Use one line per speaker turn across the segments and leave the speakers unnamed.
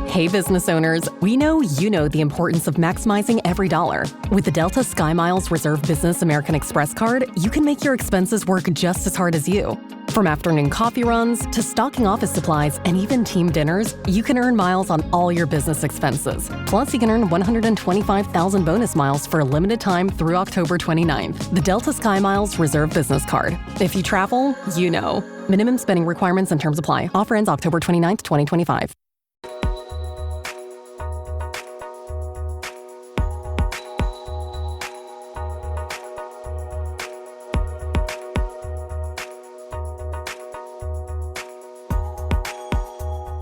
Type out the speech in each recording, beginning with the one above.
Hey, business owners, we know you know the importance of maximizing every dollar. With the Delta SkyMiles Reserve Business American Express card, you can make your expenses work just as hard as you. From afternoon coffee runs to stocking office supplies and even team dinners, you can earn miles on all your business expenses. Plus, you can earn 125,000 bonus miles for a limited time through October 29th. The Delta SkyMiles Reserve Business Card. If you travel, you know. Minimum spending requirements and terms apply. Offer ends October 29th, 2025.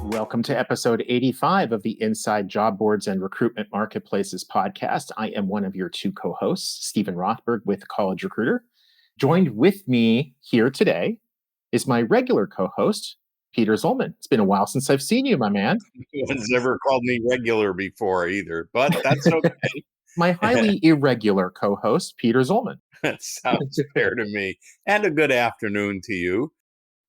Welcome to episode 85 of the Inside Job Boards and Recruitment Marketplaces podcast. I am one of your two co-hosts, Stephen Rothberg with College Recruiter. Joined with me here today is my regular co-host, Peter Zollman. It's been a while since I've seen you, my man.
No one's ever called me regular before either, but that's okay.
My highly irregular co-host, Peter Zollman.
That sounds fair to me. And a good afternoon to you.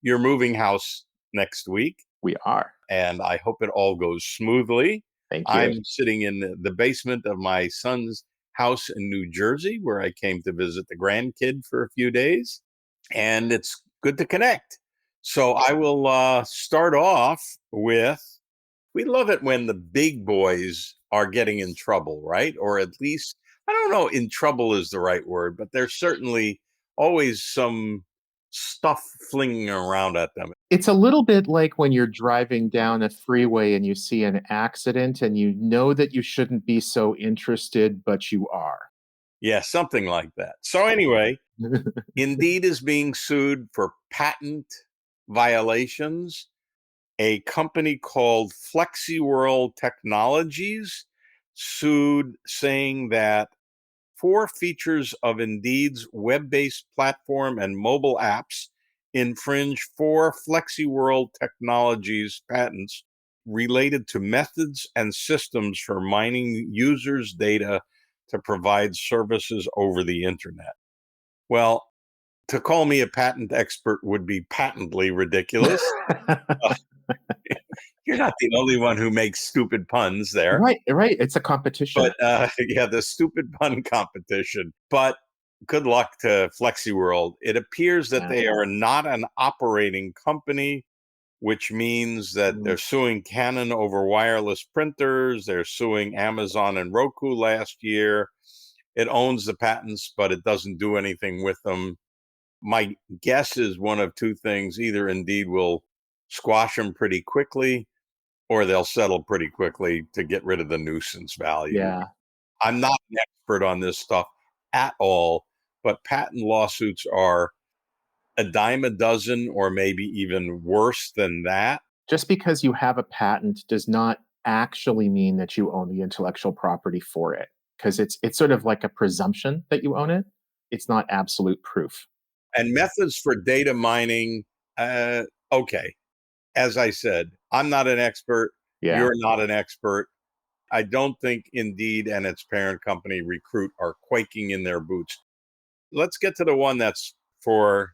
You're moving house next week.
We are.
And I hope it all goes smoothly.
Thank you.
I'm sitting in the basement of my son's house in New Jersey, where I came to visit the grandkid for a few days. And it's good to connect. So I will start off with, we love it when the big boys are getting in trouble, right? Or at least, I don't know, in trouble is the right word, but there's certainly always some stuff flinging around at them.
It's a little bit like when you're driving down a freeway and you see an accident and you know that you shouldn't be so interested, but you are.
Yeah, something like that. So anyway, Indeed is being sued for patent violations. A company called FlexiWorld Technologies sued, saying that 4 features of Indeed's web-based platform and mobile apps infringe 4 FlexiWorld Technologies patents related to methods and systems for mining users' data to provide services over the internet. Well, to call me a patent expert would be patently ridiculous. You're not the only one who makes stupid puns there.
Right. It's a competition.
But yeah, the stupid pun competition. But good luck to FlexiWorld. It appears that they are not an operating company, which means that they're suing Canon over wireless printers. They're suing Amazon and Roku last year. It owns the patents, but it doesn't do anything with them. My guess is one of two things. Either Indeed will squash them pretty quickly, or they'll settle pretty quickly to get rid of the nuisance value.
Yeah.
I'm not an expert on this stuff at all, but patent lawsuits are a dime a dozen or maybe even worse than that.
Just because you have a patent does not actually mean that you own the intellectual property for it, because it's sort of like a presumption that you own it. It's not absolute proof.
And methods for data mining, okay. As I said, I'm not an expert.
Yeah.
You're not an expert. I don't think Indeed and its parent company Recruit are quaking in their boots. Let's get to the one that's for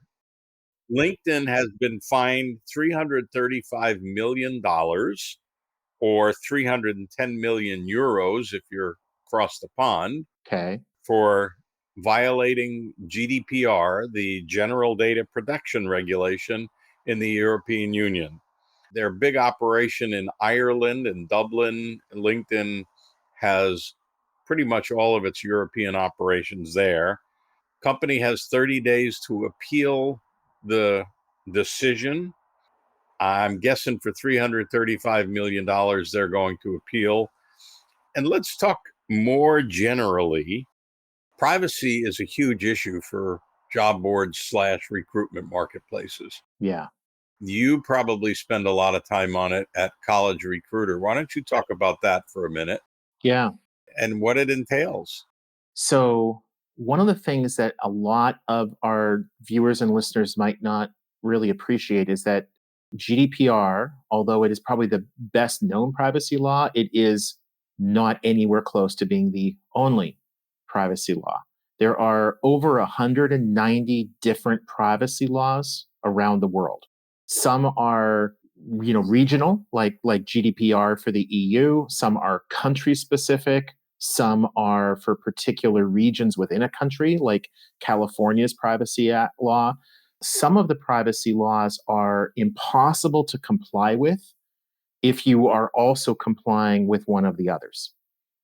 LinkedIn has been fined $335 million or 310 million euros if you're across the pond.
Okay.
For violating GDPR, the General Data Protection Regulation in the European Union. Their big operation in Ireland and Dublin, LinkedIn has pretty much all of its European operations there. Company has 30 days to appeal the decision. I'm guessing for $335 million, they're going to appeal. And let's talk more generally. Privacy is a huge issue for job boards / recruitment marketplaces.
Yeah.
You probably spend a lot of time on it at College Recruiter. Why don't you talk about that for a minute?
Yeah.
And what it entails?
So one of the things that a lot of our viewers and listeners might not really appreciate is that GDPR, although it is probably the best known privacy law, it is not anywhere close to being the only privacy law. There are over 190 different privacy laws around the world. Some are regional, like GDPR for the EU. Some are country specific. Some are for particular regions within a country, like California's Privacy Act law. Some of the privacy laws are impossible to comply with if you are also complying with one of the others.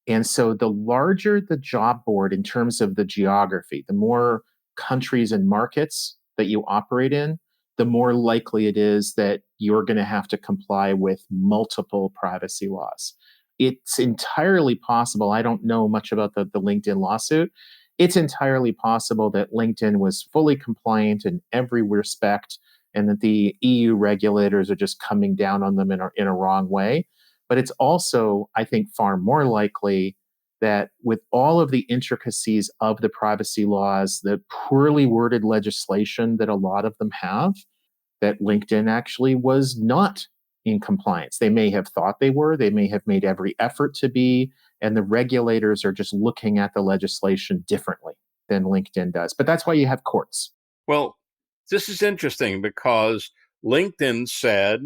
And so the larger the job board in terms of the geography, the more countries and markets that you operate in, the more likely it is that you're going to have to comply with multiple privacy laws. It's entirely possible. I don't know much about the LinkedIn lawsuit. It's entirely possible that LinkedIn was fully compliant in every respect and that the EU regulators are just coming down on them in a wrong way. But it's also, I think, far more likely that with all of the intricacies of the privacy laws, the poorly worded legislation that a lot of them have, that LinkedIn actually was not in compliance. They may have thought they were, they may have made every effort to be, and the regulators are just looking at the legislation differently than LinkedIn does. But that's why you have courts.
Well, this is interesting because LinkedIn said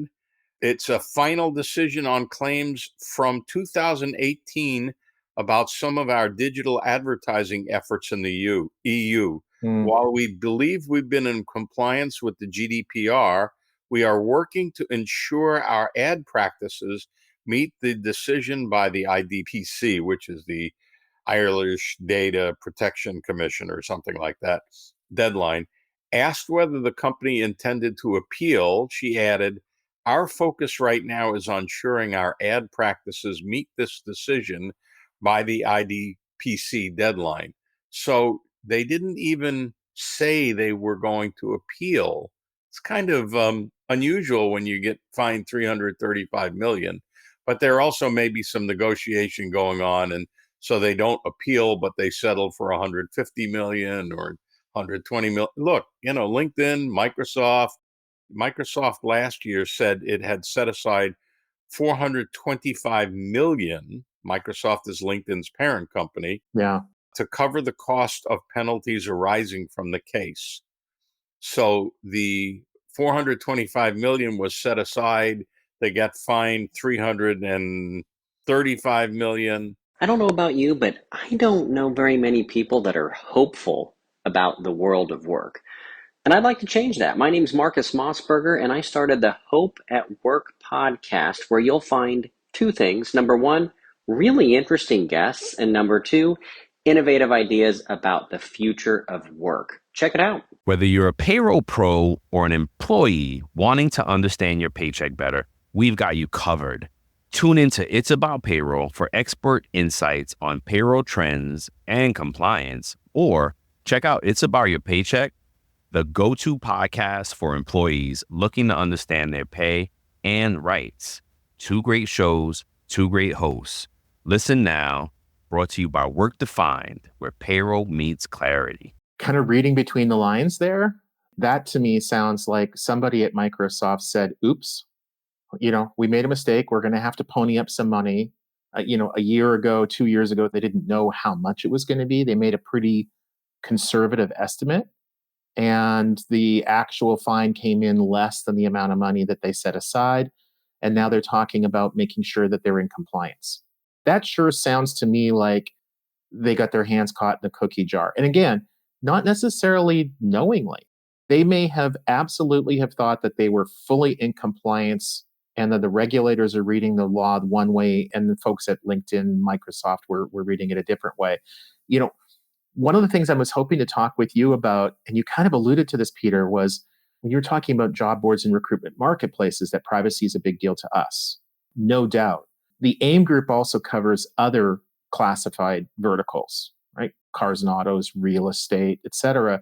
it's a final decision on claims from 2018 about some of our digital advertising efforts in the EU. While we believe we've been in compliance with the GDPR, we are working to ensure our ad practices meet the decision by the IDPC, which is the Irish Data Protection Commission or something like that, deadline. Asked whether the company intended to appeal, she added, "Our focus right now is on ensuring our ad practices meet this decision by the IDPC deadline." So they didn't even say they were going to appeal. It's kind of unusual when you get fined 335 million, but there also may be some negotiation going on, and so they don't appeal, but they settle for 150 million or 120 million. Look, LinkedIn, Microsoft last year said it had set aside 425 million. Microsoft is LinkedIn's parent company.
Yeah.
To cover the cost of penalties arising from the case. So the 425 million was set aside. They got fined 335 million.
I don't know about you, but I don't know very many people that are hopeful about the world of work. And I'd like to change that. My name's Marcus Mossberger, and I started the Hope at Work podcast, where you'll find two things. Number one, really interesting guests. And number two, innovative ideas about the future of work. Check it out.
Whether you're a payroll pro or an employee wanting to understand your paycheck better, we've got you covered. Tune into It's About Payroll for expert insights on payroll trends and compliance, or check out It's About Your Paycheck, the go-to podcast for employees looking to understand their pay and rights. Two great shows, two great hosts. Listen now, brought to you by Work Defined, where payroll meets clarity.
Kind of reading between the lines there, that to me sounds like somebody at Microsoft said, oops, we made a mistake. We're going to have to pony up some money. A year ago, 2 years ago, they didn't know how much it was going to be. They made a pretty conservative estimate, and the actual fine came in less than the amount of money that they set aside. And now they're talking about making sure that they're in compliance. That sure sounds to me like they got their hands caught in the cookie jar. And again, not necessarily knowingly. They may have absolutely have thought that they were fully in compliance and that the regulators are reading the law one way and the folks at LinkedIn, Microsoft were reading it a different way. One of the things I was hoping to talk with you about, and you kind of alluded to this, Peter, was when you were talking about job boards and recruitment marketplaces, that privacy is a big deal to us. No doubt. The AIM group also covers other classified verticals, right? Cars and autos, real estate, et cetera.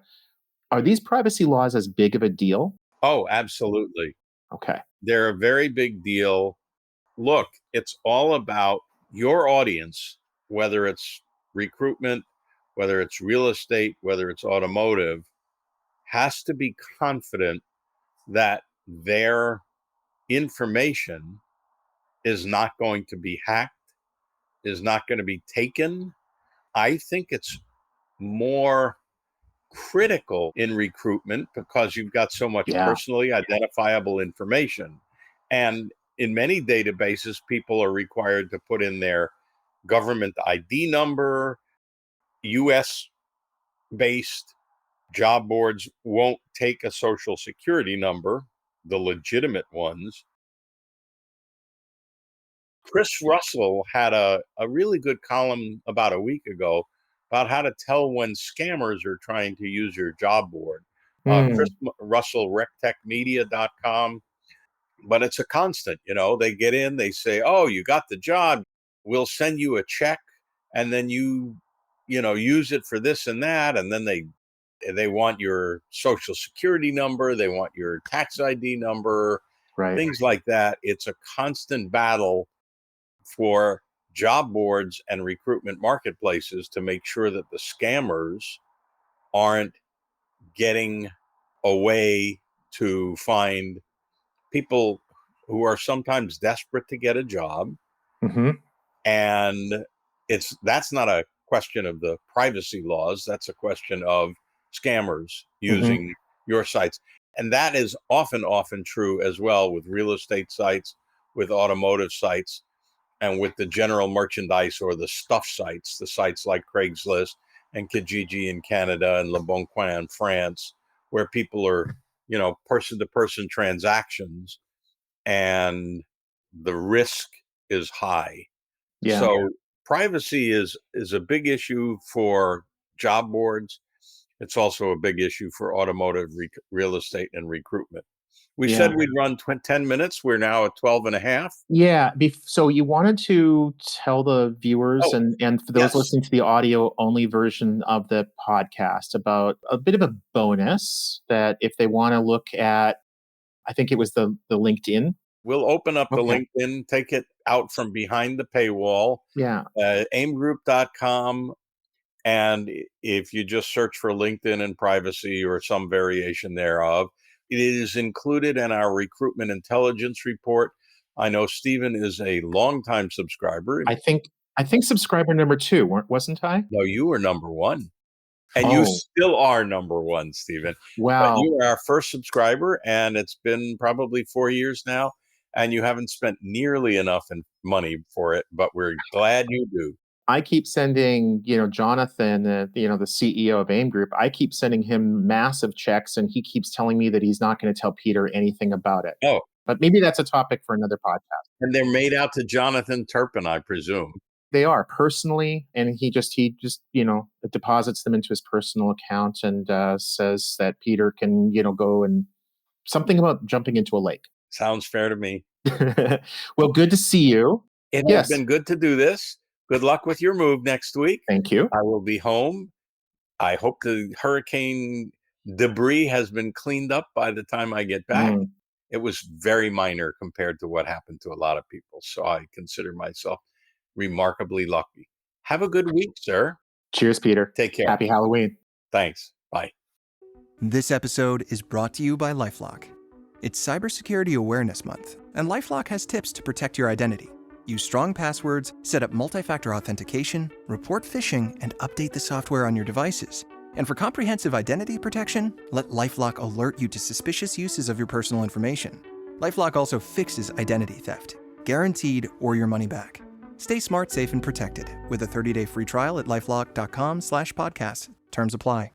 Are these privacy laws as big of a deal?
Oh, absolutely.
Okay.
They're a very big deal. Look, it's all about your audience, whether it's recruitment, whether it's real estate, whether it's automotive, has to be confident that their information is not going to be hacked, is not going to be taken. I think it's more critical in recruitment because you've got so much personally identifiable information. And in many databases, people are required to put in their government ID number. US based job boards won't take a social security number, the legitimate ones. Chris Russell had a really good column about a week ago about how to tell when scammers are trying to use your job board. Chris Russell, rectechmedia.com. But it's a constant, they get in, they say, oh, you got the job. We'll send you a check. And then use it for this and that. And then they want your social security number. They want your tax ID number,
Right.
things like that. It's a constant battle for job boards and recruitment marketplaces to make sure that the scammers aren't getting a way to find people who are sometimes desperate to get a job.
Mm-hmm.
And that's not a question of the privacy laws. That's a question of scammers using your sites. And that is often true as well with real estate sites, with automotive sites, and with the general merchandise or the stuff sites, the sites like Craigslist and Kijiji in Canada and Le Bon Coin in France, where people are, person-to-person transactions, and the risk is high.
Yeah.
So privacy is a big issue for job boards. It's also a big issue for automotive, real estate, and recruitment. We said we'd run 10 minutes. We're now at 12 and a half.
Yeah. So you wanted to tell the viewers and for those
yes.
listening to the audio only version of the podcast about a bit of a bonus that if they want to look at, I think it was the LinkedIn.
We'll open up the LinkedIn, take it out from behind the paywall.
Yeah.
aimgroup.com. And if you just search for LinkedIn and privacy or some variation thereof, it is included in our recruitment intelligence report. I know Stephen is a longtime subscriber.
I think subscriber number 2, wasn't I?
No, you were number 1. And you still are number 1, Stephen.
Wow.
But you are our first subscriber, and it's been probably 4 years now, and you haven't spent nearly enough money for it, but we're glad you do.
I keep sending, Jonathan, the CEO of AIM Group, I keep sending him massive checks, and he keeps telling me that he's not going to tell Peter anything about it.
Oh.
But maybe that's a topic for another podcast.
And they're made out to Jonathan Turpin, I presume.
They are personally, and he just deposits them into his personal account and says that Peter can, go and something about jumping into a lake.
Sounds fair to me.
Well, good to see you.
It has been good to do this. Good luck with your move next week.
Thank you.
I will be home. I hope the hurricane debris has been cleaned up by the time I get back. It was very minor compared to what happened to a lot of people. So I consider myself remarkably lucky. Have a good week, sir.
Cheers, Peter.
Take care.
Happy Halloween.
Thanks. Bye.
This episode is brought to you by LifeLock. It's Cybersecurity Awareness Month, and LifeLock has tips to protect your identity. Use strong passwords, set up multi-factor authentication, report phishing, and update the software on your devices. And for comprehensive identity protection, let LifeLock alert you to suspicious uses of your personal information. LifeLock also fixes identity theft, guaranteed or your money back. Stay smart, safe, and protected with a 30-day free trial at LifeLock.com/podcast. Terms apply.